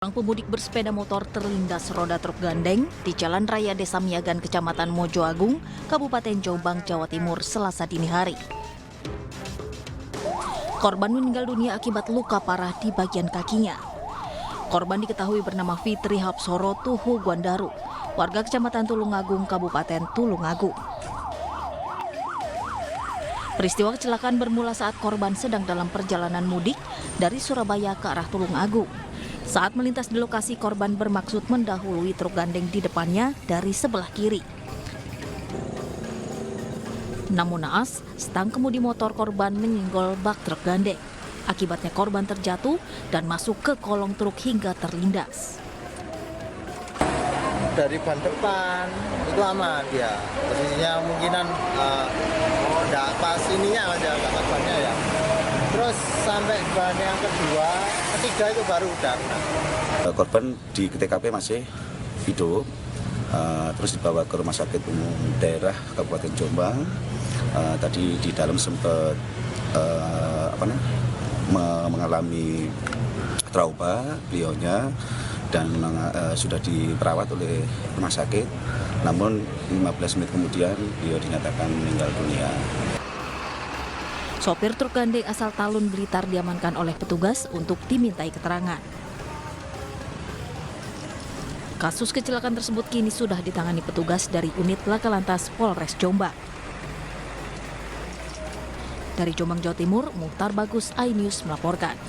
Seorang pemudik bersepeda motor terlindas roda truk gandeng di Jalan Raya Desa Miagan, Kecamatan Mojo Agung, Kabupaten Jombang, Jawa Timur, Selasa dini hari. Korban meninggal dunia akibat luka parah di bagian kakinya. Korban diketahui bernama Fitri Hapsoro Tuhu Gwandaru, warga Kecamatan Tulungagung, Kabupaten Tulungagung. Peristiwa kecelakaan bermula saat korban sedang dalam perjalanan mudik dari Surabaya ke arah Tulungagung. Saat melintas di lokasi, korban bermaksud mendahului truk gandeng di depannya dari sebelah kiri. Namun naas, stang kemudi motor korban menyenggol bak truk gandeng. Akibatnya korban terjatuh dan masuk ke kolong truk hingga terlindas. Dari ban depan itu aman dia, posisinya kemungkinan nggak pas ininya aja, nggak bannya ya. Terus sampai ban yang ketiga itu baru udah. Korban di TKP masih hidup, terus dibawa ke Rumah Sakit Umum Daerah Kabupaten Jombang. Tadi di dalam sempat mengalami trauma beliaunya dan sudah diperawat oleh rumah sakit. Namun 15 menit kemudian beliau dinyatakan meninggal dunia. Sopir truk gandeng asal Talun, Blitar diamankan oleh petugas untuk dimintai keterangan. Kasus kecelakaan tersebut kini sudah ditangani petugas dari unit Laka Lantas Polres Jombang. Dari Jombang, Jawa Timur, Muhtar Bagus, iNews melaporkan.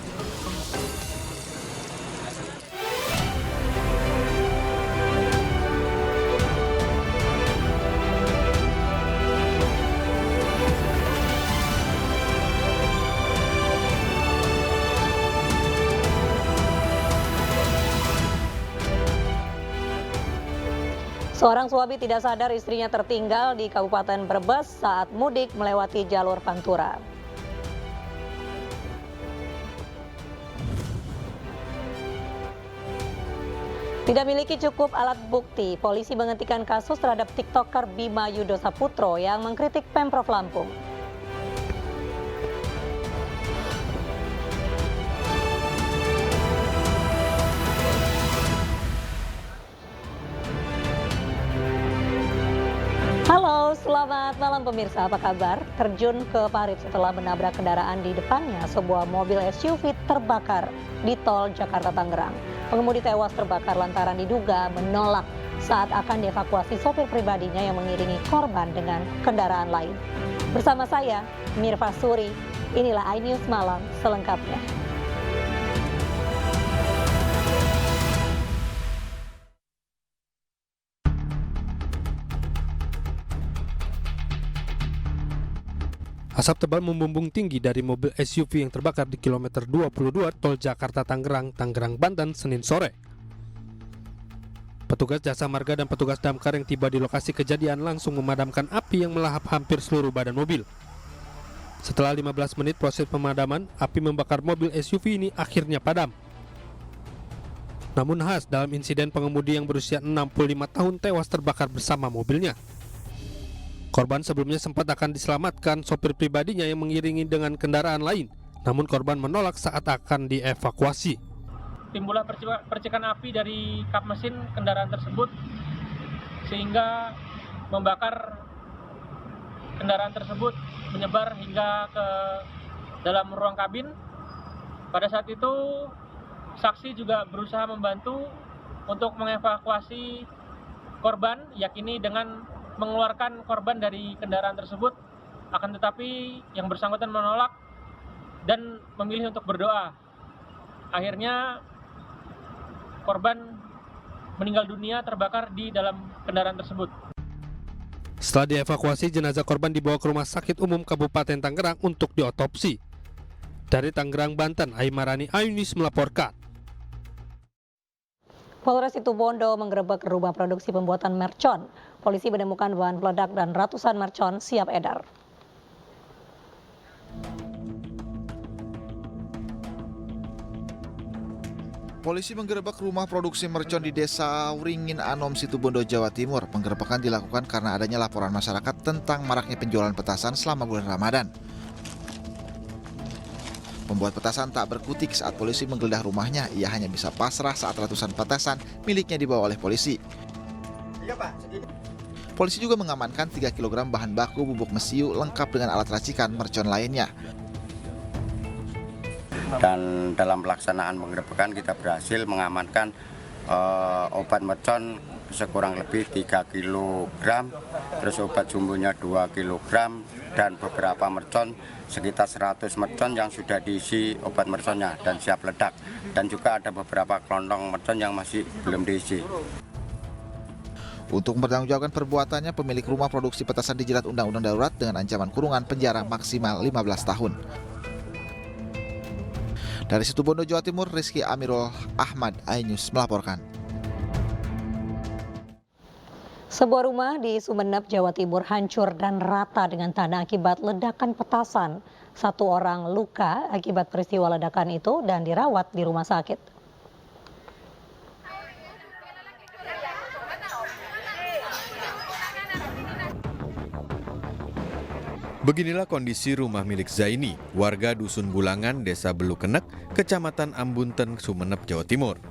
Seorang suami tidak sadar istrinya tertinggal di Kabupaten Brebes saat mudik melewati jalur Pantura. Tidak memiliki cukup alat bukti, polisi menghentikan kasus terhadap TikToker Bima Yudo Saputro yang mengkritik Pemprov Lampung. Halo, selamat malam pemirsa, apa kabar? Terjun ke parit setelah menabrak kendaraan di depannya, sebuah mobil SUV terbakar di tol Jakarta Tangerang. Pengemudi tewas terbakar lantaran diduga menolak saat akan dievakuasi sopir pribadinya yang mengiringi korban dengan kendaraan lain. Bersama saya, Mirva Suri, inilah iNews Malam selengkapnya. Asap tebal membumbung tinggi dari mobil SUV yang terbakar di kilometer 22 tol Jakarta Tangerang, Banten, Senin sore. Petugas Jasa Marga dan petugas damkar yang tiba di lokasi kejadian langsung memadamkan api yang melahap hampir seluruh badan mobil. Setelah 15 menit proses pemadaman, api membakar mobil SUV ini akhirnya padam. Namun khas dalam insiden pengemudi yang berusia 65 tahun tewas terbakar bersama mobilnya. Korban sebelumnya sempat akan diselamatkan sopir pribadinya yang mengiringi dengan kendaraan lain, namun korban menolak saat akan dievakuasi. Timbullah percikan api dari kap mesin kendaraan tersebut sehingga membakar kendaraan tersebut, menyebar hingga ke dalam ruang kabin. Pada saat itu saksi juga berusaha membantu untuk mengevakuasi korban, yakini dengan mengeluarkan korban dari kendaraan tersebut, akan tetapi yang bersangkutan menolak dan memilih untuk berdoa. Akhirnya korban meninggal dunia terbakar di dalam kendaraan tersebut. Setelah dievakuasi, jenazah korban dibawa ke Rumah Sakit Umum Kabupaten Tangerang untuk diotopsi. Dari Tangerang, Banten, Aimarani, iNews melaporkan. Polres Situbondo menggerebek rumah produksi pembuatan mercon. Polisi menemukan bahan peledak dan ratusan mercon siap edar. Polisi menggerebek rumah produksi mercon di Desa Wringin Anom, Situbondo, Jawa Timur. Penggerebekan dilakukan karena adanya laporan masyarakat tentang maraknya penjualan petasan selama bulan Ramadan. Pembuat petasan tak berkutik saat polisi menggeledah rumahnya. Ia hanya bisa pasrah saat ratusan petasan miliknya dibawa oleh polisi. Polisi juga mengamankan 3 kg bahan baku bubuk mesiu lengkap dengan alat racikan mercon lainnya. Dan dalam pelaksanaan penggerebekan kita berhasil mengamankan obat mercon sekurang lebih 3 kg, terus obat jumbonya 2 kg, dan beberapa mercon sekitar 100 mercon yang sudah diisi obat merconnya dan siap ledak. Dan juga ada beberapa kelontong mercon yang masih belum diisi. Untuk mempertanggungjawabkan perbuatannya, pemilik rumah produksi petasan dijerat Undang-Undang Darurat dengan ancaman kurungan penjara maksimal 15 tahun. Dari Situbondo, Jawa Timur, Rizky Amirul Ahmad, iNews melaporkan. Sebuah rumah di Sumeneb, Jawa Timur hancur dan rata dengan tanah akibat ledakan petasan. 1 orang luka akibat peristiwa ledakan itu dan dirawat di rumah sakit. Beginilah kondisi rumah milik Zaini, warga Dusun Bulangan, Desa Belukenek, Kecamatan Ambunten, Sumeneb, Jawa Timur.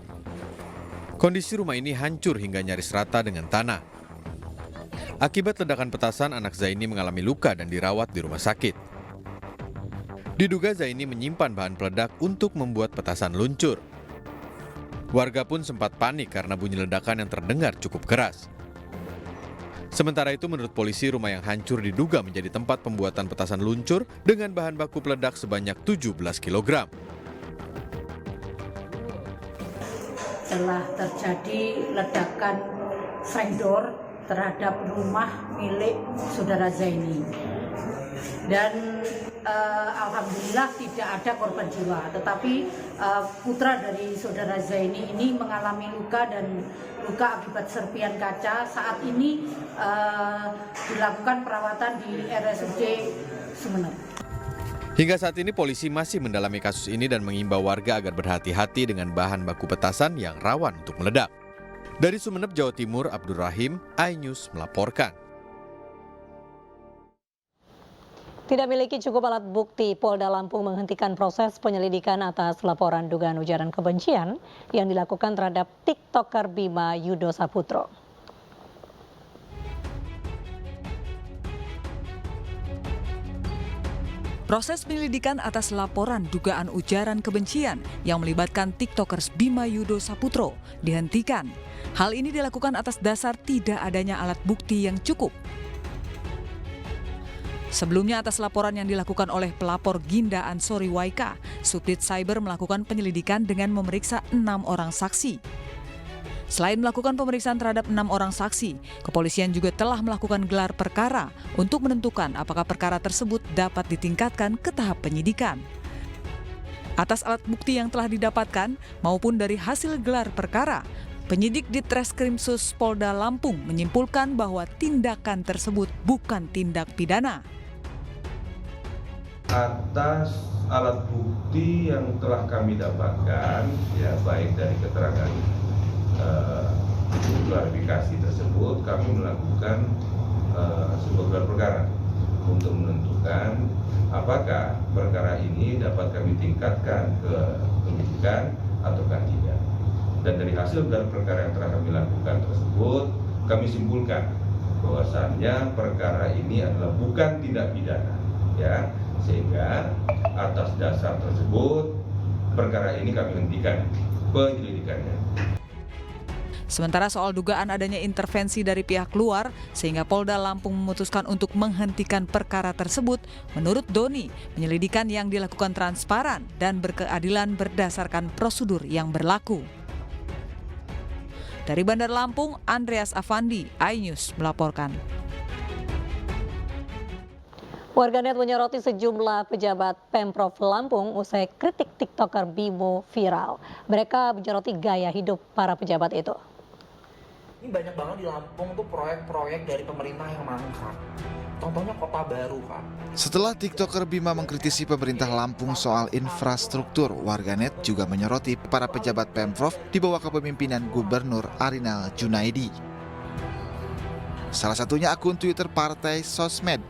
Kondisi rumah ini hancur hingga nyaris rata dengan tanah. Akibat ledakan petasan, anak Zaini mengalami luka dan dirawat di rumah sakit. Diduga Zaini menyimpan bahan peledak untuk membuat petasan luncur. Warga pun sempat panik karena bunyi ledakan yang terdengar cukup keras. Sementara itu, menurut polisi, rumah yang hancur diduga menjadi tempat pembuatan petasan luncur dengan bahan baku peledak sebanyak 17 kg. Telah terjadi ledakan vendor terhadap rumah milik saudara Zaini. Dan alhamdulillah tidak ada korban jiwa, tetapi putra dari saudara Zaini ini mengalami luka dan luka akibat serpian kaca. Saat ini dilakukan perawatan di RSUD Sumeneb. Hingga saat ini polisi masih mendalami kasus ini dan mengimbau warga agar berhati-hati dengan bahan baku petasan yang rawan untuk meledak. Dari Sumeneb, Jawa Timur, Abdul Rahim, iNews melaporkan. Tidak memiliki cukup alat bukti, Polda Lampung menghentikan proses penyelidikan atas laporan dugaan ujaran kebencian yang dilakukan terhadap TikToker Bima Yudo Saputro. Proses penyelidikan atas laporan dugaan ujaran kebencian yang melibatkan TikTokers Bima Yudo Saputro dihentikan. Hal ini dilakukan atas dasar tidak adanya alat bukti yang cukup. Sebelumnya atas laporan yang dilakukan oleh pelapor Ginda Ansori Waika, Subdit Cyber melakukan penyelidikan dengan memeriksa 6 orang saksi. Selain melakukan pemeriksaan terhadap 6 orang saksi, kepolisian juga telah melakukan gelar perkara untuk menentukan apakah perkara tersebut dapat ditingkatkan ke tahap penyidikan. Atas alat bukti yang telah didapatkan maupun dari hasil gelar perkara, penyidik Ditreskrimsus Polda Lampung menyimpulkan bahwa tindakan tersebut bukan tindak pidana. Atas alat bukti yang telah kami dapatkan, ya baik dari keterangan klarifikasi tersebut, kami melakukan sebuah gelar perkara untuk menentukan apakah perkara ini dapat kami tingkatkan ke penyidikan ataukah tidak. Dan dari hasil gelar perkara yang telah kami lakukan tersebut, kami simpulkan bahwasannya perkara ini adalah bukan tindak pidana, ya, sehingga atas dasar tersebut perkara ini kami hentikan penyelidikannya. Sementara soal dugaan adanya intervensi dari pihak luar, sehingga Polda Lampung memutuskan untuk menghentikan perkara tersebut, menurut Doni, penyelidikan yang dilakukan transparan dan berkeadilan berdasarkan prosedur yang berlaku. Dari Bandar Lampung, Andreas Afandi, iNews melaporkan. Warganet menyoroti sejumlah pejabat Pemprov Lampung usai kritik TikToker Bimo viral. Mereka menyoroti gaya hidup para pejabat itu. Ini banyak banget di Lampung tuh proyek-proyek dari pemerintah yang mangkrak. Contohnya Kota Baru, Pak. Setelah TikToker Bima mengkritisi pemerintah Lampung soal infrastruktur, warganet juga menyoroti para pejabat Pemprov di bawah kepemimpinan Gubernur Arinal Junaidi. Salah satunya akun Twitter Partai Sosmed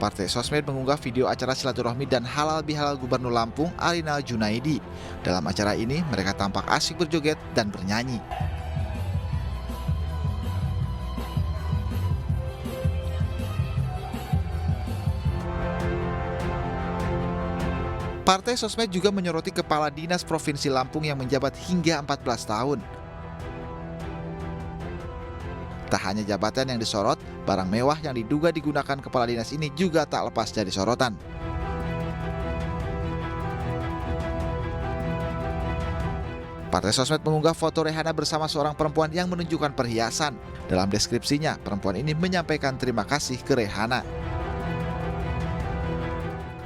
Partai Sosmed mengunggah video acara silaturahmi dan halal bihalal Gubernur Lampung Arinal Junaidi. Dalam acara ini, mereka tampak asyik berjoget dan bernyanyi. Partai Sosmed juga menyoroti Kepala Dinas Provinsi Lampung yang menjabat hingga 14 tahun. Tak hanya jabatan yang disorot, barang mewah yang diduga digunakan kepala dinas ini juga tak lepas dari sorotan. Partai Sosmed mengunggah foto Rehana bersama seorang perempuan yang menunjukkan perhiasan. Dalam deskripsinya, perempuan ini menyampaikan terima kasih ke Rehana.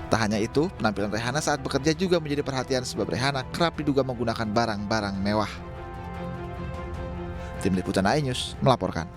Tak hanya itu, penampilan Rehana saat bekerja juga menjadi perhatian sebab Rehana kerap diduga menggunakan barang-barang mewah. Tim Liputan iNews melaporkan.